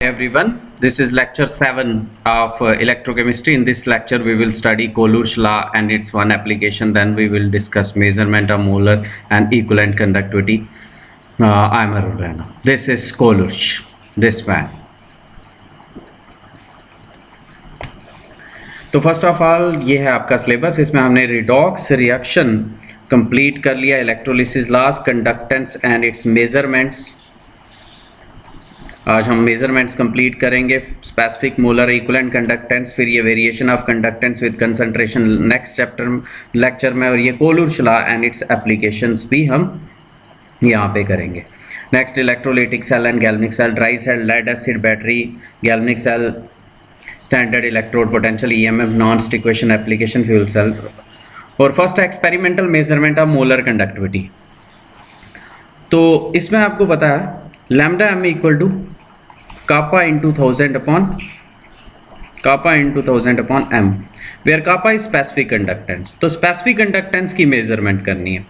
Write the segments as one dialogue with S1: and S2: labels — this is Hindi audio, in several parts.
S1: Everyone, this is lecture 7 of electrochemistry. In this lecture we will study Coulom's law and its one application. Then we will discuss measurement of molar and equivalent conductivity. I am Arun Rana. This is Coulom's, this man. तो फर्स्ट ऑफ ऑल ये है आपका सिलेबस. इसमें हमने रिडॉक्स रिएक्शन कंप्लीट कर लिया, electrolysis laws, conductance and its measurements. आज हम मेजरमेंट्स कंप्लीट करेंगे, स्पेसिफिक मोलर इक्विवेलेंट कंडक्टेंस, फिर ये variation of conductance with concentration next chapter lecture में, और ये Kohlrausch law and its applications भी हम यहाँ पे करेंगे. Next electrolytic cell and galvanic cell, dry cell, lead acid battery, galvanic cell, standard electrode potential, EMF, नॉन स्टिक इक्वेशन एप्लीकेशन, फ्यूल सेल, और first experimental measurement of molar conductivity. तो इसमें आपको पता है lambda M equal to kappa into 1000 upon m, where kappa is specific conductance. तो स्पेसिफिक कंडक्टेंस की मेजरमेंट करनी है.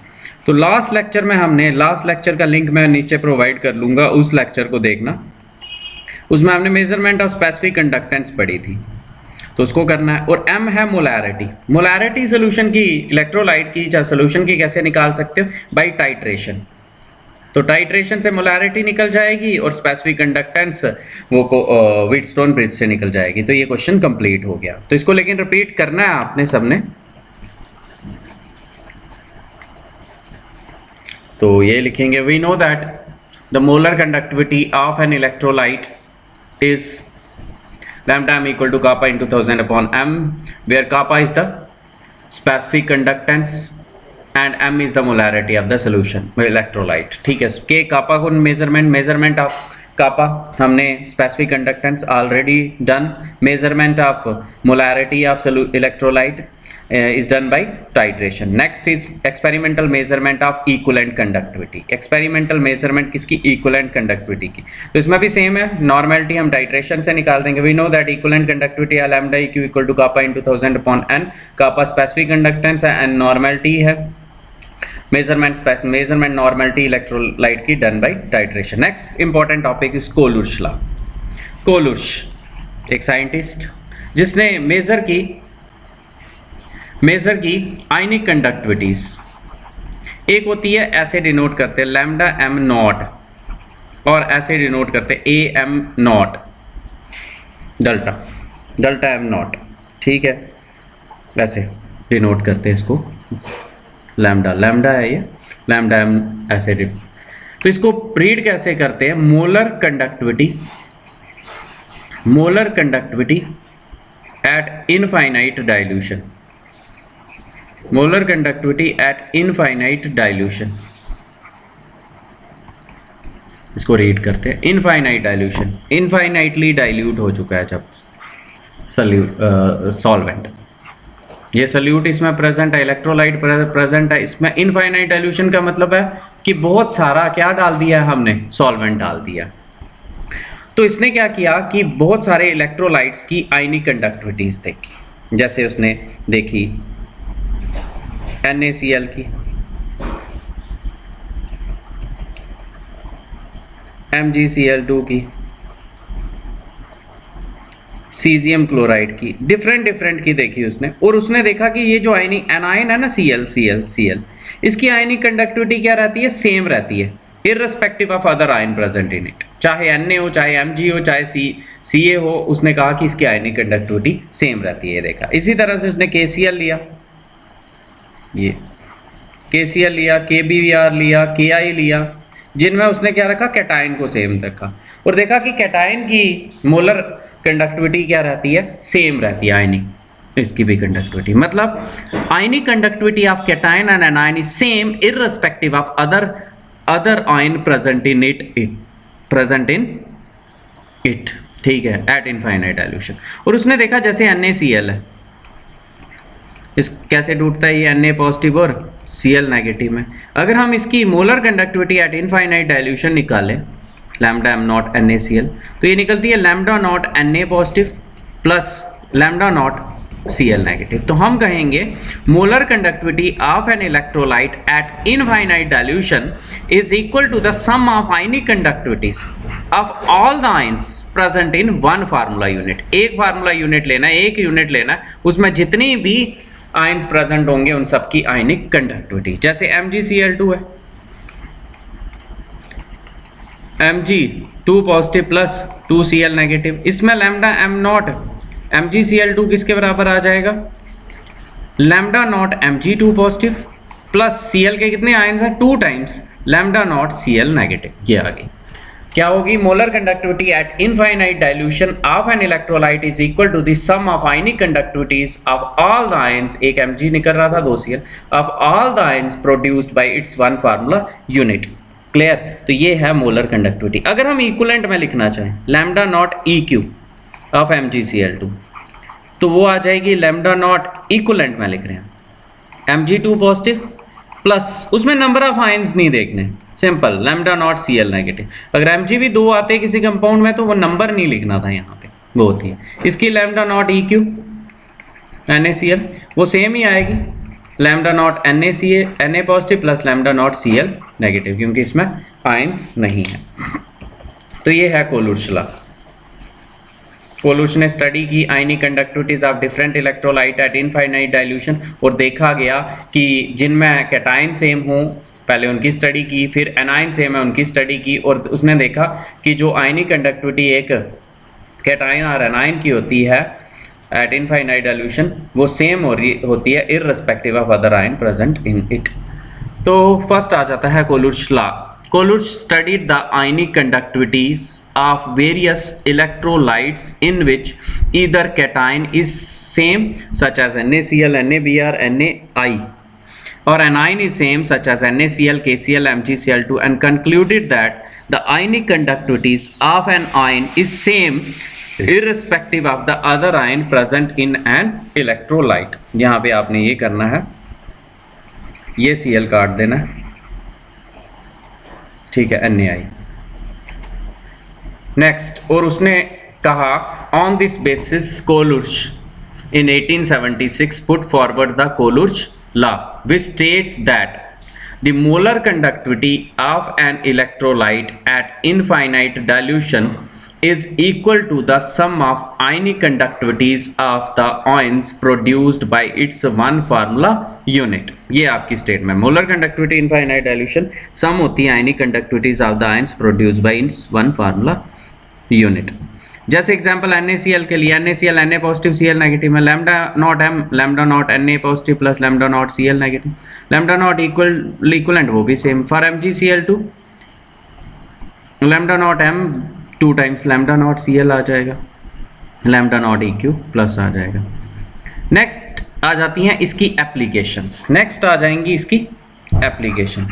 S1: तो लास्ट लेक्चर में हमने, लास्ट लेक्चर का लिंक मैं नीचे प्रोवाइड कर लूँगा, उस लेक्चर को देखना. उसमें हमने मेजरमेंट ऑफ स्पेसिफिक कंडक्टेंस पढ़ी थी, तो उसको करना है. और m है मोलैरिटी. मोलैरिटी सोल्यूशन की, इलेक्ट्रोलाइट की या सोल्यूशन की कैसे निकाल सकते हो? By titration. तो टाइट्रेशन से मोलैरिटी निकल जाएगी और स्पेसिफिक कंडक्टेंस वो व्हीटस्टोन ब्रिज से निकल जाएगी. तो ये क्वेश्चन कंप्लीट हो गया. तो इसको लेकिन रिपीट करना है आपने सबने. तो ये लिखेंगे, we know that the molar conductivity of an electrolyte is lambda m equal to kappa into 1000 upon m, where kappa is the specific conductance and m is the molarity of the solution electrolyte. ठीक है, के kappa को measurement of kappa हमने, specific conductance already done, measurement of molarity of electrolyte is done by titration. Next is experimental measurement of equivalent conductivity. experimental measurement किसकी? equivalent conductivity की. तो इसमें भी सेम है, नॉर्मेलिटी हम टाइट्रेशन से निकाल देंगे. we know that equivalent conductivity है lambda eq equal to kappa into 1000 upon n. kappa specific conductance है and नॉर्मेलिटी है मेजरमेंट नॉर्मेलिटी इलेक्ट्रोलाइट की done by titration. Next important topic is Kohlrausch law. Kohlrausch एक साइंटिस्ट जिसने मेजर की आयनिक कंडक्टिविटीज. एक होती है, ऐसे डिनोट करते हैं लैम्डा एम नॉट, और ऐसे डिनोट करते हैं A am not, delta am not. ठीक है, ऐसे डिनोट करते हैं इसको. लैम्डा है ये, लैम्डा एम ऐसे. तो इसको रीड कैसे करते हैं? Molar conductivity at infinite dilution. Molar conductivity at infinite dilution, इसको रीड करते हैं. इनफाइनाइट डाइल्यूशन, इनफाइनाइटली डाइल्यूट हो चुका है जब सॉल्वेंट. ये सल्यूट इसमें प्रेजेंट है, इलेक्ट्रोलाइट प्रेजेंट है. इसमें इनफाइनाइट डाइल्यूशन का मतलब है कि बहुत सारा क्या डाल दिया है हमने? सॉल्वेंट डाल दिया. तो इसने क्या किया कि बहुत सारे इलेक्ट्रोलाइट्स की आयनिक कंडक्टिविटीज देखी. जैसे उसने देखी NaCl की, MgCl2 की, सीजियम क्लोराइड की, डिफरेंट की देखी उसने. और उसने देखा कि ये जो आयनिक एनायन है ना, Cl, इसकी आयनिक कंडक्टिविटी क्या रहती है? सेम रहती है, irrespective of other ion present in it. चाहे Na हो, चाहे Mg हो, चाहे Ca हो. उसने कहा कि इसकी आयनिक कंडक्टिविटी सेम रहती है. देखा. इसी तरह से उसने KCl लिया, ये KCl लिया, KBr लिया, Ki लिया, जिनमें उसने क्या रखा? कैटायन को सेम रखा. और देखा कि कैटायन की मोलर कंडक्टिविटी क्या रहती है? सेम रहती है आयनिक, इसकी भी कंडक्टिविटी. मतलब ionic conductivity of cation and anion is same irrespective of other ion present in it. ठीक है, एट इनफाइनाइट डाइल्यूशन. और उसने देखा जैसे NaCl है, इस कैसे टूटता है ये? Na पॉजिटिव और Cl नेगेटिव में. अगर हम इसकी molar conductivity at infinite dilution निकालें, लैम्डा एम नॉट NaCl, तो ये निकलती है lambda naught Na positive plus lambda naught Cl negative. तो हम कहेंगे molar conductivity of an electrolyte at infinite dilution is equal to the sum of ionic conductivities of all the ions present in one formula unit. एक फार्मूला यूनिट लेना है, एक यूनिट लेना है, उसमें जितनी भी आयंस प्रेजेंट होंगे उन सब की आयनिक कंडक्टिविटी। जैसे MgCl2 है, Mg 2 positive plus 2 Cl negative, इसमें लैम्डा m नॉट MgCl2 किसके बराबर आ जाएगा, lambda naught Mg2 positive plus Cl के कितने आयंस हैं, 2 times lambda naught Cl negative. ये आ गई, क्या होगी, molar conductivity at infinite dilution of an electrolyte is equal to the sum of ionic conductivities of all the ions, एक Mg निकल रहा था 2 Cl, of all the ions produced by its one formula unit. Clear. तो ये है मोलर कंडक्टिविटी। अगर हम इक्विवेलेंट में लिखना चाहें lambda naught EQ of MgCl2, तो वो आ जाएगी लैम्डा नॉट इक्विवेलेंट में लिख रहे हैं Mg2 पॉजिटिव प्लस, उसमें नंबर ऑफ आयंस नहीं देखने, simple lambda naught Cl negative. अगर Mg भी 2 आते किसी कंपाउंड में तो वो नंबर नहीं लिखना था, यहाँ पे वो होती है इसकी लैम्डा नॉट EQ NaCl, वो सेम ही आएगी lambda naught Na positive plus lambda naught Cl negative, क्योंकि इसमें आयंस नहीं है। तो ये है कोलुश लॉ। कोलुश ने स्टडी की ionic conductivities of different electrolyte at infinite dilution, और देखा गया कि जिनमें कैटायन सेम हों पहले उनकी स्टडी की, फिर एनायन सेम है उनकी स्टडी की, और उसने देखा कि जो आयनिक कंडक्टिविटी एक कैटायन और एनायन की होती है एट इनफाइनाइट डाइल्यूशन वो सेम होती है irrespective of other ion present in it. तो फर्स्ट आ जाता है कोलुश law. Coolidge studied the ionic conductivities of various electrolytes in which either cation is same such as NaCl, NaBr, NaI, or anion is same such as NaCl, KCl, MgCl2, and concluded that the ionic conductivities of an ion is same irrespective of the other ion present in an electrolyte। यहाँ पे आपने ये करना है, ये Cl काट देना है, ठीक है, NaI। नेक्स्ट, और उसने कहा on this basis Kohlrausch in 1876 put forward the Kohlrausch law which states that the molar conductivity of an electrolyte at infinite dilution is equal to the sum of ionic conductivities of the ions produced by its one formula unit। ये आपकी statement, molar conductivity infinite dilution sum होती है ionic conductivities of the ions produced by its one formula unit. जैसे एग्जांपल NaCl के लिए, NaCl Na positive Cl negative में, lambda naught M lambda naught Na positive plus lambda naught Cl negative, lambda naught equivalent वो भी same. For MgCl2 lambda naught M 2 times lambda naught Cl आ जाएगा, लैम्डा नॉट EQ प्लस आ जाएगा। नेक्स्ट आ जाती हैं इसकी एप्लीकेशंस। नेक्स्ट आ जाएंगी इसकी एप्लीकेशन।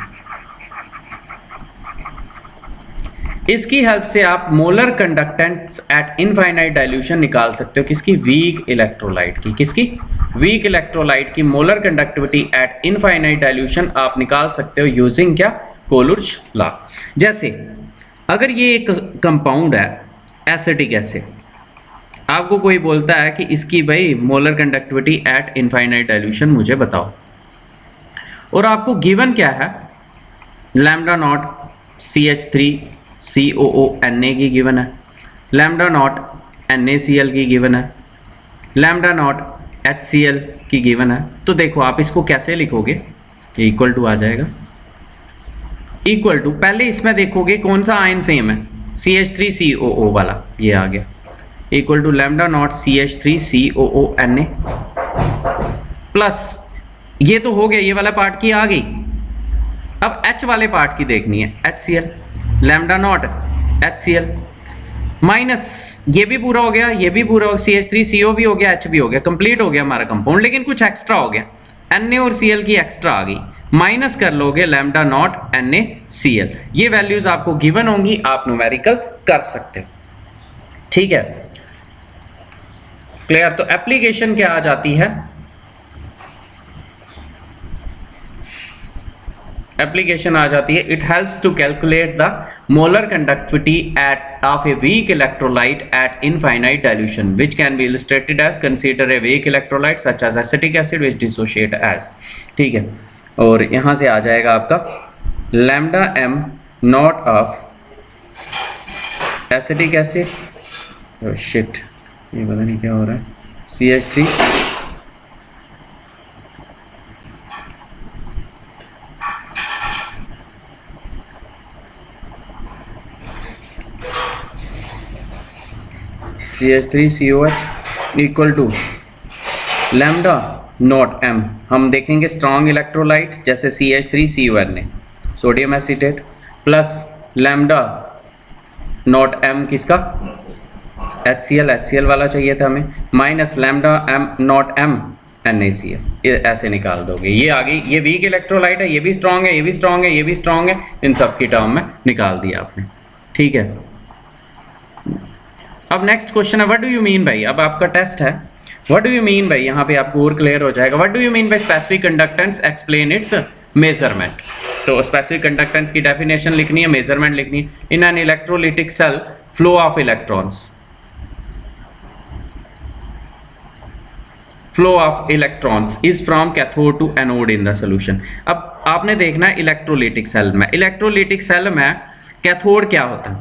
S1: इसकी हेल्प से आप मोलर कंडक्टेंट्स एट इनफाइनाइट डाइल्यूशन निकाल सकते हो, किसकी, वीक इलेक्ट्रोलाइट की। किसकी, वीक इलेक्ट्रोलाइट की molar conductivity at infinite dilution आप निकाल सकते हो यूजिंग क्या, कोलुश लॉ। जैसे अगर ये एक कंपाउंड है एसिटिक एसिड, आपको कोई बोलता है कि इसकी भाई molar conductivity at infinite dilution मुझे बताओ, और आपको गिवन क्या है, लैम्डा नॉट CH3COO Na की गिवन है, लैम्डा नॉट NaCl की गिवन है, लैम्डा नॉट HCl की गिवन है। तो देखो आप इसको कैसे लिखोगे, इक्वल टू आ जाएगा, इक्वल टू, पहले इसमें देखोगे कौन सा आयन सेम है, CH3COO वाला, ये आ गया, equal to lambda naught CH3COO Na plus, ये तो हो गया, ये वाला पार्ट की आ गई। अब H वाले पार्ट की देखनी है, HCl, lambda naught HCl minus, ये भी पूरा हो गया, ये भी पूरा हो गया, CH3CO भी हो गया, H भी हो गया, कंप्लीट हो गया हमारा कंपाउंड। लेकिन कुछ एक्स्ट्रा हो गया, Na और Cl की एक्स्ट्रा आ गई, माइनस कर लोगे लैम्डा नॉट NaCl। ये वैल्यूज आपको गिवन होंगी, आप न्यूमेरिकल कर सकते हो, ठीक है, क्लियर। तो एप्लीकेशन क्या आ जाती है, एप्लीकेशन आ जाती है, it helps to calculate the molar conductivity at of a weak electrolyte at infinite dilution which can be illustrated as consider a weak electrolyte such as acetic acid which dissociate as, ठीक है। और यहाँ से आ जाएगा आपका lambda M naught of acetic acid, shit ये पता नहीं क्या हो रहा है, CH3 CH3COH equal to lambda naught M, हम देखेंगे स्ट्रॉन्ग इलेक्ट्रोलाइट जैसे CH3CON ने sodium acetate, plus lambda naught M किसका HCl वाला चाहिए था हमें, minus lambda M naught M NaCl, ये ऐसे निकाल दोगे। ये आ गई, ये वीक इलेक्ट्रोलाइट है, ये भी स्ट्रॉन्ग है, ये भी स्ट्रॉन्ग है, ये भी स्ट्रॉन्ग है, इन सब की टर्म में निकाल दिया आपने, ठीक है। अब नेक्स्ट क्वेश्चन है व्हाट डू यू मीन भाई, अब आपका टेस्ट है व्हाट डू यू मीन भाई, यहाँ पे आपको और क्लियर हो जाएगा। What do you mean by specific conductance, explain its measurement. तो स्पेसिफिक कंडक्टेंस की डेफिनेशन लिखनी है, मेजरमेंट लिखनी है। In an electrolytic cell flow of electrons, flow of electrons is from cathode to anode in the solution. अब आपने देखना है इलेक्ट्रोलिटिक सेल में, इलेक्ट्रोलिटिक सेल में कैथोड क्या होता है,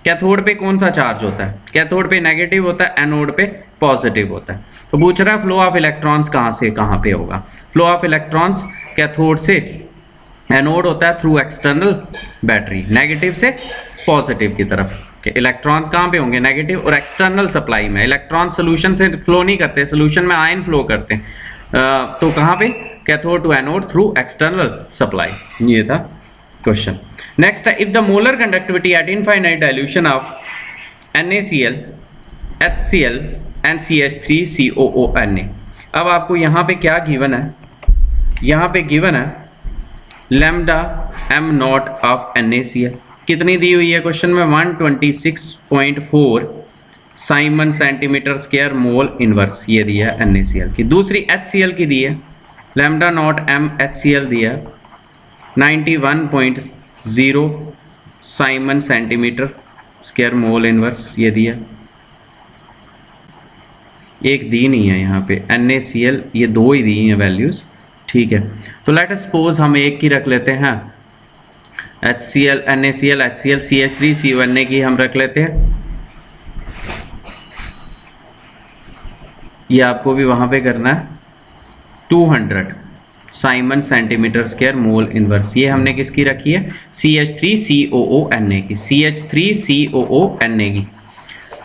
S1: कैथोड पे कौन सा चार्ज होता है, कैथोड पे नेगेटिव होता है, एनोड पे पॉजिटिव होता है। तो पूछ रहा है फ्लो ऑफ इलेक्ट्रॉन्स कहाँ से कहाँ पे होगा, फ्लो ऑफ इलेक्ट्रॉन्स कैथोड से एनोड होता है थ्रू एक्सटर्नल बैटरी, नेगेटिव से पॉजिटिव की तरफ के इलेक्ट्रॉन्स कहाँ पे होंगे, नेगेटिव, और एक्सटर्नल सप्लाई में इलेक्ट्रॉन सोल्यूशन से फ्लो नहीं करते, सोल्यूशन में आयन फ्लो करते हैं, तो कहाँ पे, cathode to anode through external supply. ये था क्वेश्चन। नेक्स्ट है if the molar conductivity at infinite dilution of NaCl, HCl and CH3COONA। अब आपको यहाँ पे क्या गिवन है, यहाँ पे गिवन है lambda M naught of NaCl, कितनी दी हुई है क्वेश्चन में, 126.4 Simon centimetre square mole inverse, ये दिया है NaCl की। दूसरी HCl की दी है, लैम्डा नॉट एम HCl दिया है 91.0 Simon centimetre square mole inverse, ये दिया। एक दी नहीं है यहाँ पे NaCl, ये दो ही दी हैं वैल्यूज़, ठीक है। तो लेट अस सपोज हम एक की रख लेते हैं, HCl NaCl HCl CH3CONA की हम रख लेते हैं। ये आपको भी वहाँ पे करना है 200 Simon centimetre square mole inverse, ये हमने किसकी रखी है, CH3COONA की, CH3COONA की।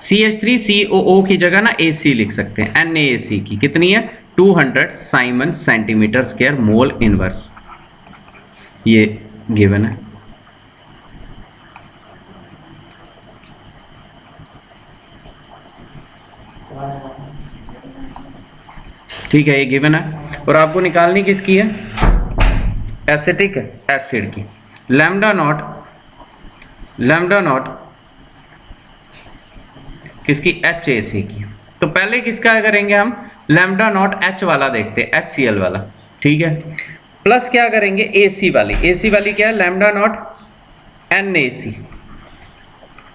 S1: CH3COO की जगह ना AC लिख सकते हैं, NaAC की कितनी है 200 Simon centimetre square mole inverse, ये गिवन है। ठीक है, ये गिवन है। और आपको निकालनी किसकी है, एसिटिक एसिड की। लैम्डा नॉट किसकी, HAC की। तो पहले किसका करेंगे हम, लैम्डा नॉट H वाला देखते हैं, HCl वाला, ठीक है। प्लस क्या करेंगे AC वाली, AC वाली क्या है, लैम्डा नॉट NaC,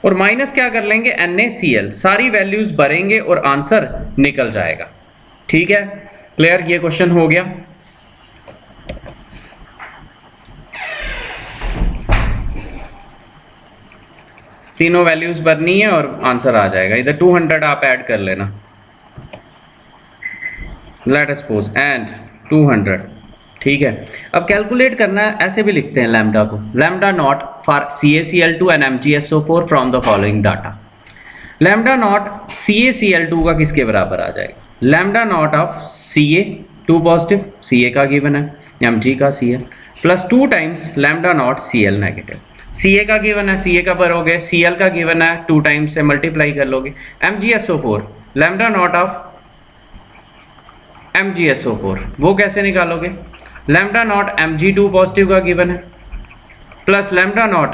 S1: और माइनस क्या कर लेंगे NaCl, सारी वैल्यूज भरेंगे और आंसर निकल जाएगा, ठीक है। क्लियर, ये क्वेश्चन हो गया। तीनों वैल्यूज भरनी है और आंसर आ जाएगा, इधर 200 आप ऐड कर लेना, लेट अस सपोज एंड 200, ठीक है। अब कैलकुलेट करना है, ऐसे भी लिखते हैं लैम्डा को, lambda naught for CaCl2 and MgSO4 from the following data. Lambda naught CaCl2 का किसके बराबर आ जाएगा, lambda not of Ca2 positive, Ca का गिवन है, Mg का Cl, plus 2 times lambda naught Cl negative, Ca का गिवन है, Ca का भरोगे, Cl का गिवन है, 2 टाइम्स से मल्टीप्लाई कर लोगे। MgSO4, lambda naught of MgSO4 वो कैसे निकालोगे, लैम्डा नॉट Mg2 पॉजिटिव का गिवन है, plus lambda not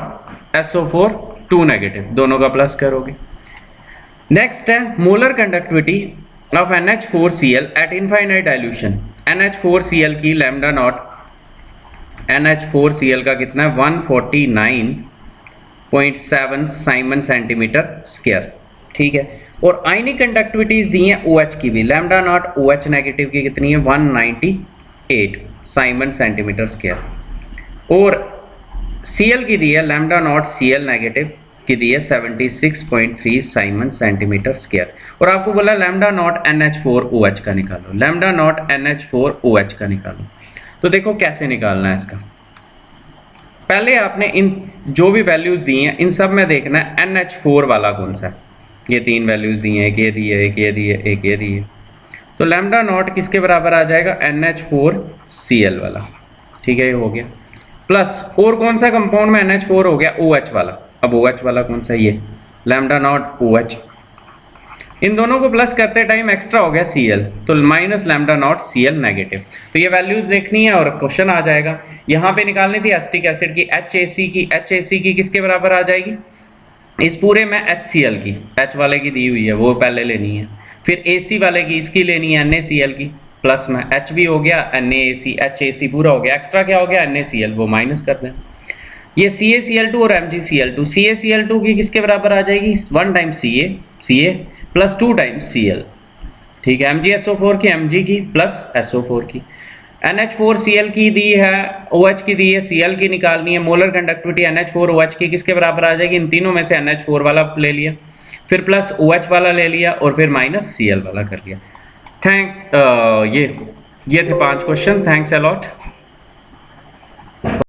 S1: SO4 2 negative, दोनों का प्लस करोगे। नेक्स्ट है molar conductivity of NH4Cl eight infinite dilution. NH4Cl की लैम्डा नॉट NH4Cl का कितना है 149.7 साइमन सेंटीमीटर स्क्वायर, ठीक है। और आयनिक कंडक्टिविटीज दी हैं OH की भी, लैम्डा नॉट OH नेगेटिव की कितनी है 198 साइमन सेंटीमीटर स्क्वायर, और Cl की दी है लैम्डा नॉट Cl नेगेटिव की दी है 76.3 साइमन सेंटीमीटर स्क्वायर, और आपको बोला लैम्डा नॉट NH4OH का निकालो, लैम्डा नॉट NH4OH का निकालो। तो देखो कैसे निकालना है इसका। पहले आपने इन जो भी वैल्यूज दी हैं इन सब में देखना है NH4 वाला कौन सा है। ये तीन वैल्यूज दी हैं, एक ये दी है, एक ये दी है, एक ये दी है। तो लैम्डा नॉट किसके बराबर आ जाएगा NH4Cl वाला, ठीक है, ये हो गया। प्लस और कौन सा कंपाउंड में NH4 हो गया OH वाला। अब OH वाला कौन सा, ये लैम्डा नॉट OH, इन दोनों को प्लस करते टाइम एक्स्ट्रा हो गया Cl, तो minus lambda naught Cl negative. तो ये वैल्यूज देखनी है और क्वेश्चन आ जाएगा। यहाँ पे निकालनी थी एसिटिक एसिड की HAC की किसके बराबर आ जाएगी, इस पूरे में HCl की, H वाले की दी हुई है वो पहले लेनी है, फिर AC वाले की इसकी लेनी है NaCl की, प्लस में H भी हो गया NaAC HAC पूरा हो गया, एक्स्ट्रा क्या हो गया NaCl, वो माइनस कर दें। ये CaCl2 और MgCl2, CaCl2 की किसके बराबर आ जाएगी 1 time Ca plus 2 times Cl, ठीक है। MgSO4 की Mg की प्लस SO4 की, NH4Cl की दी है, OH की दी है, Cl की निकालनी है। मोलर कंडक्टिविटी NH4OH की किसके बराबर आ जाएगी, इन तीनों में से NH4 वाला ले लिया, फिर प्लस OH वाला ले लिया, और फिर माइनस Cl वाला कर लिया। ये थे 5 क्वेश्चन। Thanks a lot.